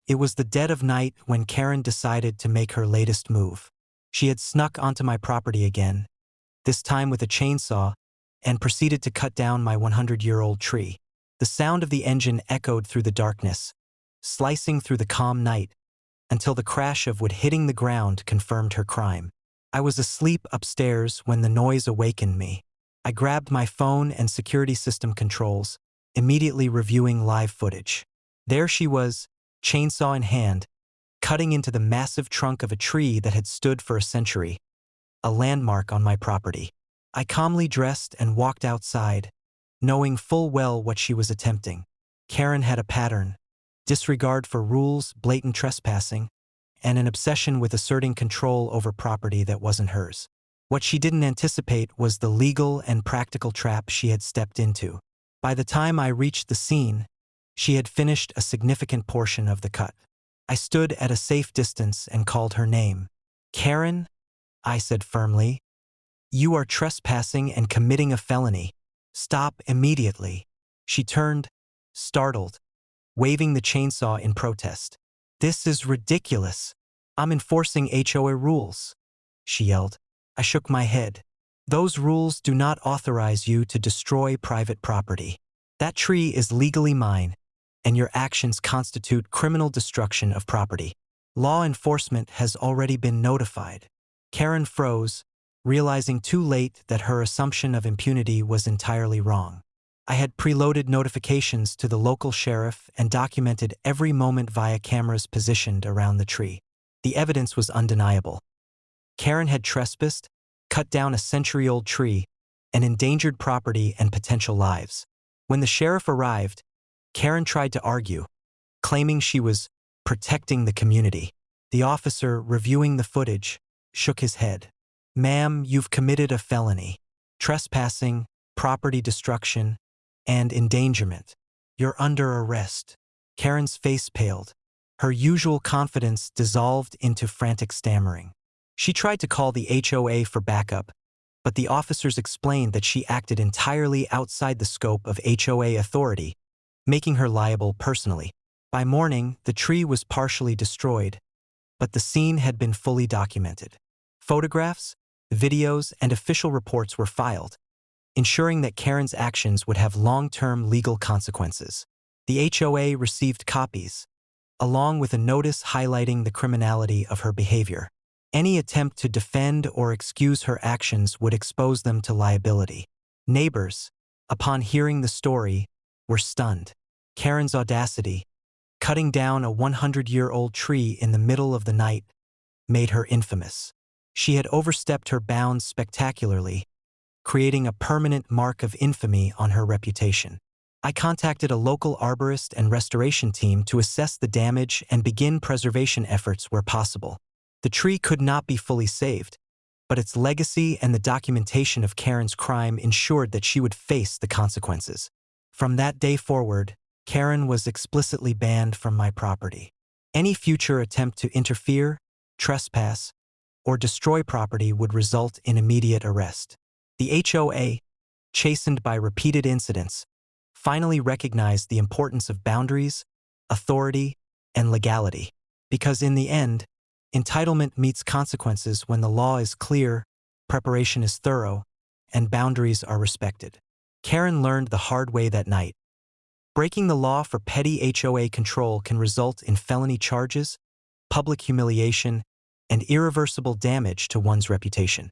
It was the dead of night when Karen decided to make her latest move. She had snuck onto my property again, this time with a chainsaw, and proceeded to cut down my 100-year-old tree. The sound of the engine echoed through the darkness, slicing through the calm night, until the crash of wood hitting the ground confirmed her crime. I was asleep upstairs when the noise awakened me. I grabbed my phone and security system controls, immediately reviewing live footage. There she was, chainsaw in hand, cutting into the massive trunk of a tree that had stood for a century, a landmark on my property. I calmly dressed and walked outside, knowing full well what she was attempting. Karen had a pattern: disregard for rules, blatant trespassing, and an obsession with asserting control over property that wasn't hers. What she didn't anticipate was the legal and practical trap she had stepped into. By the time I reached the scene, she had finished a significant portion of the cut. I stood at a safe distance and called her name. "Karen," I said firmly, "you are trespassing and committing a felony. Stop immediately." She turned, startled, waving the chainsaw in protest. "This is ridiculous. I'm enforcing HOA rules," she yelled. I shook my head. "Those rules do not authorize you to destroy private property. That tree is legally mine, and your actions constitute criminal destruction of property. Law enforcement has already been notified." Karen froze, realizing too late that her assumption of impunity was entirely wrong. I had preloaded notifications to the local sheriff and documented every moment via cameras positioned around the tree. The evidence was undeniable. Karen had trespassed, cut down a century-old tree, and endangered property and potential lives. When the sheriff arrived, Karen tried to argue, claiming she was protecting the community. The officer, reviewing the footage, shook his head. "Ma'am, you've committed a felony: trespassing, property destruction, and endangerment. You're under arrest." Karen's face paled. Her usual confidence dissolved into frantic stammering. She tried to call the HOA for backup, but the officers explained that she acted entirely outside the scope of HOA authority, making her liable personally. By morning, the tree was partially destroyed, but the scene had been fully documented. Photographs, videos, and official reports were filed, ensuring that Karen's actions would have long-term legal consequences. The HOA received copies, along with a notice highlighting the criminality of her behavior. Any attempt to defend or excuse her actions would expose them to liability. Neighbors, upon hearing the story, were stunned. Karen's audacity, cutting down a 100-year-old tree in the middle of the night, made her infamous. She had overstepped her bounds spectacularly, creating a permanent mark of infamy on her reputation. I contacted a local arborist and restoration team to assess the damage and begin preservation efforts where possible. The tree could not be fully saved, but its legacy and the documentation of Karen's crime ensured that she would face the consequences. From that day forward, Karen was explicitly banned from my property. Any future attempt to interfere, trespass, or destroy property would result in immediate arrest. The HOA, chastened by repeated incidents, finally recognized the importance of boundaries, authority, and legality. Because in the end, entitlement meets consequences when the law is clear, preparation is thorough, and boundaries are respected. Karen learned the hard way that night. Breaking the law for petty HOA control can result in felony charges, public humiliation, and irreversible damage to one's reputation.